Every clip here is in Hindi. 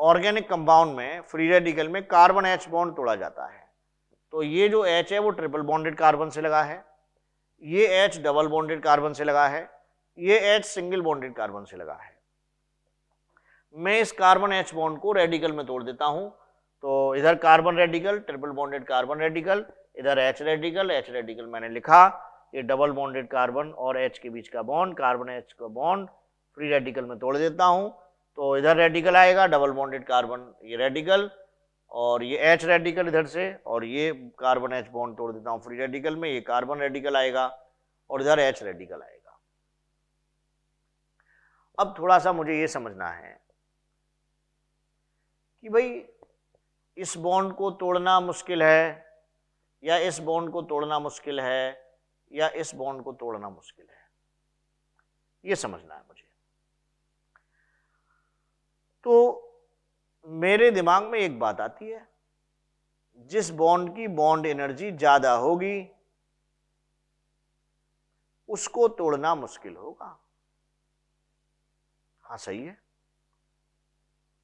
ऑर्गेनिक कंपाउंड में फ्री रेडिकल में कार्बन H बॉन्ड तोड़ा जाता है, तो ये जो H है वो ट्रिपल बॉन्डेड कार्बन से लगा है, ये H डबल बॉन्डेड कार्बन से लगा है, ये H सिंगल बॉन्डेड कार्बन से लगा है। मैं इस कार्बन H बॉन्ड को रेडिकल में तोड़ देता हूं, तो इधर carbon radical, triple bonded carbon radical, इधर H रेडिकल, H रेडिकल मैंने लिखा, ये डबल बॉन्डेड कार्बन और H के बीच का बॉन्ड, कार्बन H का बॉन्ड फ्री रेडिकल में तोड़ देता हूं, तो इधर रेडिकल आएगा, डबल बॉन्डेड कार्बन ये रेडिकल, और ये H रेडिकल इधर से, और ये कार्बन H बॉन्ड तोड़ देता हूं फ्री रेडिकल में, ये कार्बन रेडिकल आएगा और इधर H रेडिकल आएगा। अब थोड़ा सा मुझे ये समझना है कि भाई इस बॉन्ड को तोड़ना मुश्किल है या इस बॉन्ड को तोड़ना मुश्किल है या इस बॉन्ड को तोड़ना मुश्किल है, ये समझना है मुझे। तो मेरे दिमाग में एक बात आती है, जिस बॉन्ड की बॉन्ड एनर्जी ज्यादा होगी उसको तोड़ना मुश्किल होगा। हाँ सही है।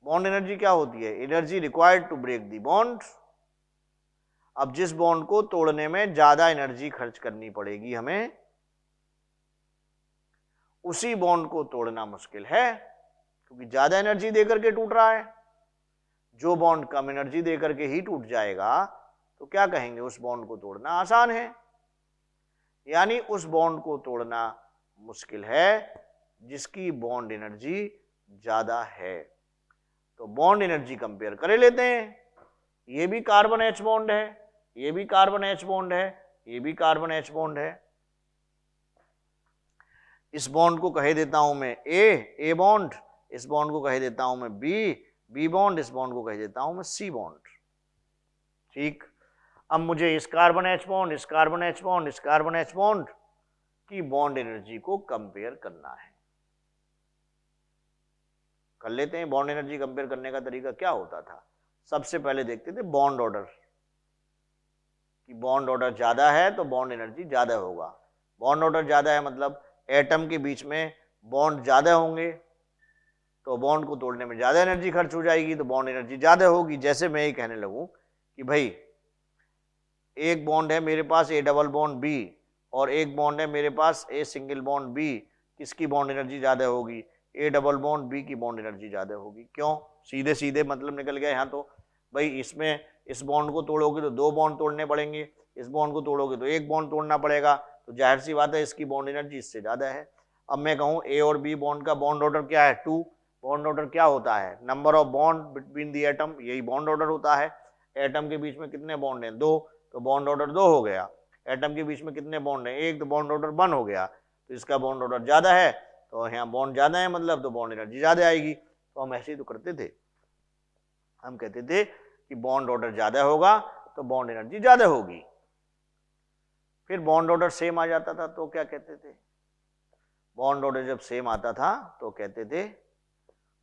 बॉन्ड एनर्जी क्या होती है? Energy required to break the bond. अब जिस बॉन्ड को तोड़ने में ज्यादा एनर्जी खर्च करनी पड़ेगी हमें, उसी बॉन्ड को तोड़ना मुश्किल है, क्योंकि ज्यादा एनर्जी देकर के टूट रहा है। जो बॉन्ड कम एनर्जी देकर के ही टूट जाएगा तो क्या कहेंगे, उस बॉन्ड को तोड़ना आसान है। यानी उस बॉन्ड को तोड़ना मुश्किल है जिसकी बॉन्ड एनर्जी ज्यादा है। तो बॉन्ड एनर्जी कंपेयर कर लेते हैं। ये भी कार्बन H बॉन्ड है, ये भी कार्बन H बॉन्ड है, ये भी कार्बन H बॉन्ड है। इस बॉन्ड को कह देता हूं मैं ए बॉन्ड, इस बॉन्ड को कह देता हूं मैं बी बॉन्ड, इस बॉन्ड को कह देता हूं मैं सी बॉन्ड। ठीक। अब मुझे इस कार्बन H बॉन्ड, इस कार्बन H बॉन्ड, इस कार्बन H बॉन्ड की बॉन्ड एनर्जी को कंपेयर करना है। कर लेते हैं। बॉन्ड एनर्जी कंपेयर करने का तरीका क्या होता था? सबसे पहले देखते थे बॉन्ड ऑर्डर, कि बॉन्ड ऑर्डर ज्यादा है तो बॉन्ड एनर्जी ज्यादा होगा। बॉन्ड ऑर्डर ज्यादा है मतलब एटम के बीच में बॉन्ड ज्यादा होंगे, तो बॉन्ड को तोड़ने में ज्यादा एनर्जी खर्च हो जाएगी, तो बॉन्ड एनर्जी ज्यादा होगी। जैसे मैं ये कहने लगूं कि भाई एक बॉन्ड है मेरे पास ए डबल बॉन्ड बी, और एक बॉन्ड है मेरे पास ए सिंगल बॉन्ड बी, किसकी बॉन्ड एनर्जी ज्यादा होगी? ए डबल बॉन्ड बी की बॉन्ड एनर्जी ज्यादा होगी। क्यों? सीधे सीधे मतलब निकल गया यहाँ। तो भाई इसमें इस बॉन्ड को तोड़ोगे तो दो बॉन्ड तोड़ने पड़ेंगे, इस बॉन्ड को तोड़ोगे तो एक बॉन्ड तोड़ना पड़ेगा, तो जाहिर सी बात है इसकी बॉन्ड एनर्जी इससे ज्यादा है। अब मैं कहूँ ए और बी बॉन्ड का बॉन्ड ऑर्डर क्या है? 2। बॉन्ड ऑर्डर क्या होता है? Number of bond between the atom, यही बॉन्ड ऑर्डर होता है। एटम के बीच में कितने बॉन्ड हैं? 2, तो बॉन्ड ऑर्डर 2 हो गया। एटम के बीच में कितने बॉन्ड हैं? 1, तो बॉन्ड ऑर्डर 1 हो गया। तो इसका बॉन्ड ऑर्डर ज्यादा है, तो यहाँ बॉन्ड ज्यादा है मतलब तो बॉन्ड एनर्जी ज्यादा आएगी। तो हम ऐसे ही तो करते थे, हम कहते थे कि बॉन्ड ऑर्डर ज्यादा होगा तो बॉन्ड एनर्जी ज्यादा होगी। फिर बॉन्ड ऑर्डर सेम आ जाता था तो क्या कहते थे? बॉन्ड ऑर्डर जब सेम आता था तो कहते थे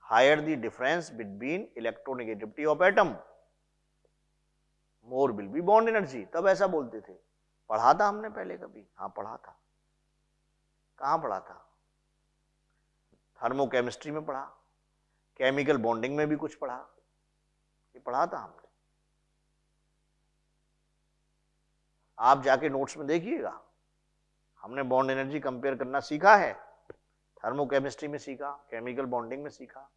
higher the difference between electronegativity of atom more will be bond energy. तब ऐसा बोलते थे। पढ़ा था हमने पहले कभी? हाँ पढ़ा था। कहाँ पढ़ा था? थर्मोकेमिस्ट्री में पढ़ा, केमिकल बॉन्डिंग में भी कुछ पढ़ा, ये पढ़ा था हमने। आप जाके नोट्स में देखिएगा, हमने बॉन्ड एनर्जी कंपेयर करना सीखा है, थर्मोकेमिस्ट्री में सीखा, केमिकल बॉन्डिंग में सीखा।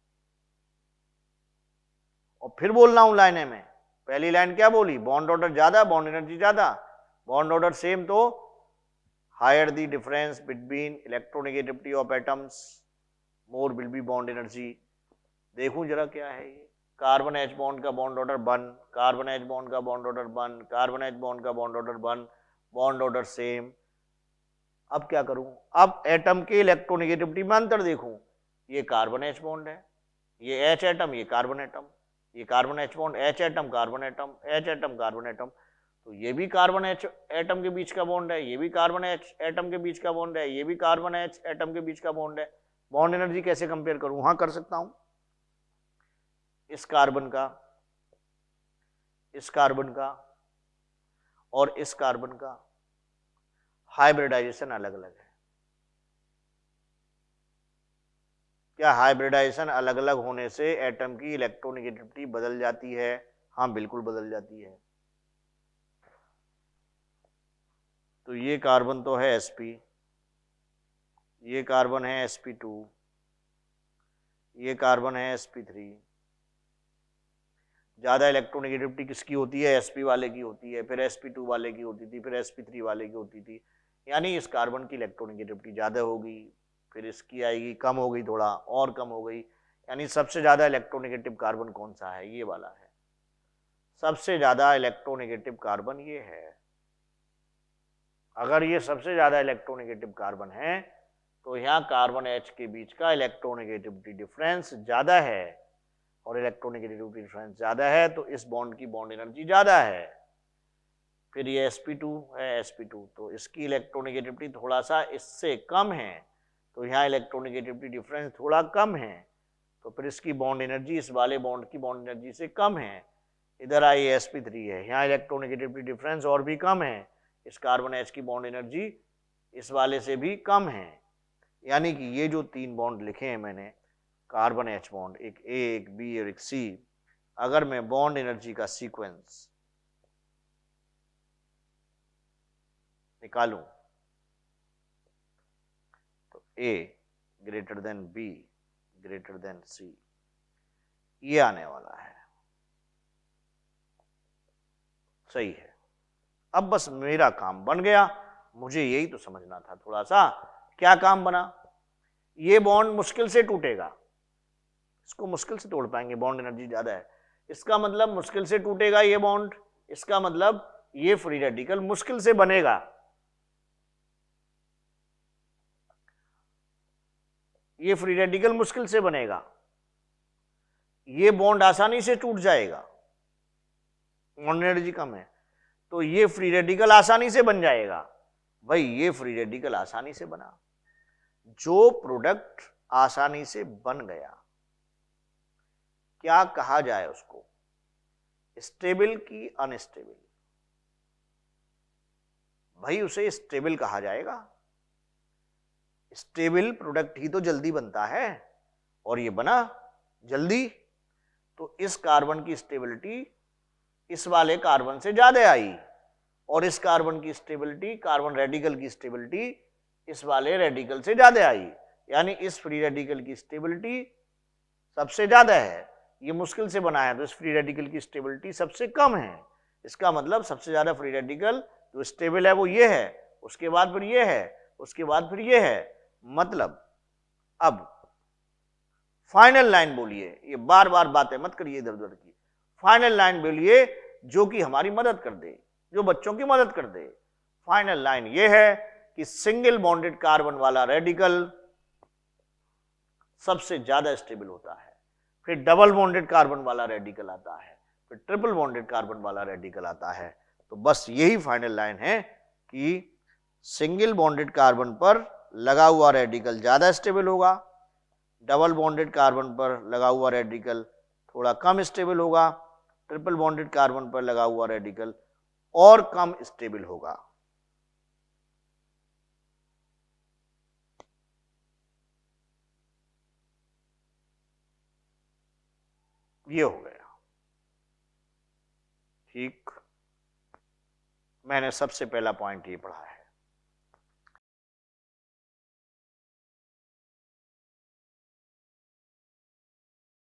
और फिर बोल रहा हूं लाइने में, पहली लाइन क्या बोली? बॉन्ड ऑर्डर ज्यादा, बॉन्ड एनर्जी ज्यादा। बॉन्ड ऑर्डर सेम तो higher the difference between electronegativity of atoms more will be bond energy. देखूं जरा क्या है ये। कार्बन H बॉन्ड का bond order 1, carbon H bond का bond order 1, carbon H bond का bond order 1, bond order same. अब क्या करूं? अब एटम के इलेक्ट्रोनेगेटिविटी में अंतर देखूं। ये कार्बन H बॉन्ड है, ये H एटम, ये कार्बन एटम, ये carbon H bond, H atom, carbon atom, H atom, carbon atom. तो ये भी कार्बन H एटम के बीच का बॉन्ड है, ये भी कार्बन H एटम के बीच का बॉन्ड है, ये भी कार्बन H एटम के बीच का बॉन्ड है। बॉन्ड एनर्जी कैसे कंपेयर करूं? हाँ कर सकता हूं। इस कार्बन का, इस कार्बन का और इस कार्बन का हाइब्रिडाइजेशन अलग अलग है। क्या हाइब्रिडाइजेशन अलग अलग होने से एटम की इलेक्ट्रोनेगेटिविटी बदल जाती है? हाँ, बिल्कुल बदल जाती है। तो ये कार्बन तो है sp, ये कार्बन है sp2, ये कार्बन है sp3। ज़्यादा इलेक्ट्रोनेगेटिविटी किसकी होती है? sp वाले की होती है, फिर sp2 वाले की होती थी, फिर sp3 वाले की होती थी। यानी इस कार्बन की इलेक्ट्रोनेगेटिविटी ज़्यादा होगी, फिर इसकी आएगी कम हो गई, थोड़ा और कम हो गई। यानी सबसे ज़्यादा इलेक्ट्रोनेगेटिव कार्बन कौन सा है? ये वाला है। सबसे ज़्यादा इलेक्ट्रोनेगेटिव कार्बन ये है। अगर ये सबसे ज़्यादा इलेक्ट्रोनेगेटिव कार्बन है तो यहाँ कार्बन H के बीच का इलेक्ट्रोनेगेटिविटी डिफरेंस ज़्यादा है, और इलेक्ट्रोनेगेटिविटी डिफरेंस ज़्यादा है तो इस बॉन्ड की बॉन्ड एनर्जी ज़्यादा है। फिर ये sp2 है, sp2 तो इसकी इलेक्ट्रोनेगेटिविटी थोड़ा सा इससे कम है, तो यहाँ इलेक्ट्रोनेगेटिविटी डिफरेंस थोड़ा कम है, तो फिर इसकी बॉन्ड एनर्जी इस वाले बॉन्ड की बॉन्ड एनर्जी से कम है। इधर आई sp3 है, यहाँ इलेक्ट्रोनेगेटिविटी डिफरेंस और भी कम है, इस कार्बन H की बॉन्ड एनर्जी इस वाले से भी कम है। यानी कि ये जो तीन बॉन्ड लिखे हैं मैंने, कार्बन H बॉन्ड, एक A, एक B और एक C, अगर मैं बॉन्ड एनर्जी का सीक्वेंस निकालूं तो A greater than B greater than C ये आने वाला है। सही है। अब बस मेरा काम बन गया, मुझे यही तो समझना था थोड़ा सा। क्या काम बना? ये बॉन्ड मुश्किल से टूटेगा, इसको मुश्किल से तोड़ पाएंगे, बॉन्ड एनर्जी ज्यादा है। इसका मतलब मुश्किल से टूटेगा ये बॉन्ड, इसका मतलब ये फ्री रेडिकल मुश्किल से बनेगा। ये फ्री रेडिकल मुश्किल से बनेगा, ये बॉन्ड आसानी से टूट जाएगा, बॉन्ड एनर्जी कम है, तो ये फ्री रेडिकल आसानी से बन जाएगा। भाई ये फ्री रेडिकल आसानी से बना, जो प्रोडक्ट आसानी से बन गया, क्या कहा जाए उसको? स्टेबल की अनस्टेबल? भाई उसे स्टेबल कहा जाएगा। स्टेबल प्रोडक्ट ही तो जल्दी बनता है, और ये बना जल्दी, तो इस कार्बन की स्टेबिलिटी इस वाले कार्बन से ज्यादा आई, और इस कार्बन की स्टेबिलिटी, कार्बन रेडिकल की स्टेबिलिटी इस वाले रेडिकल से ज्यादा आई। यानी इस फ्री रेडिकल की स्टेबिलिटी सबसे ज्यादा है, ये मुश्किल से बनाया तो इस फ्री रेडिकल की स्टेबिलिटी सबसे कम है। इसका मतलब सबसे ज्यादा फ्री रेडिकल जो स्टेबल है वो ये है, उसके बाद फिर ये है, उसके बाद फिर ये है। मतलब अब फाइनल लाइन बोलिए, ये बार बार बातें मत करिए इधर उधर की, फाइनल लाइन बोलिए जो कि हमारी मदद कर दे, जो बच्चों की मदद कर दे। फाइनल लाइन ये है कि सिंगल बॉन्डेड कार्बन वाला रेडिकल सबसे ज्यादा स्टेबल होता है, फिर डबल बॉन्डेड कार्बन वाला रेडिकल आता है, फिर ट्रिपल बॉन्डेड कार्बन वाला रेडिकल आता है। तो बस यही फाइनल लाइन है कि सिंगल बॉन्डेड कार्बन पर लगा हुआ रेडिकल ज्यादा स्टेबल होगा, डबल बॉन्डेड कार्बन पर लगा हुआ रेडिकल थोड़ा कम स्टेबल होगा, ट्रिपल बॉन्डेड कार्बन पर लगा हुआ रेडिकल और कम स्टेबल होगा। ये हो गया। ठीक, मैंने सबसे पहला पॉइंट ये पढ़ा है।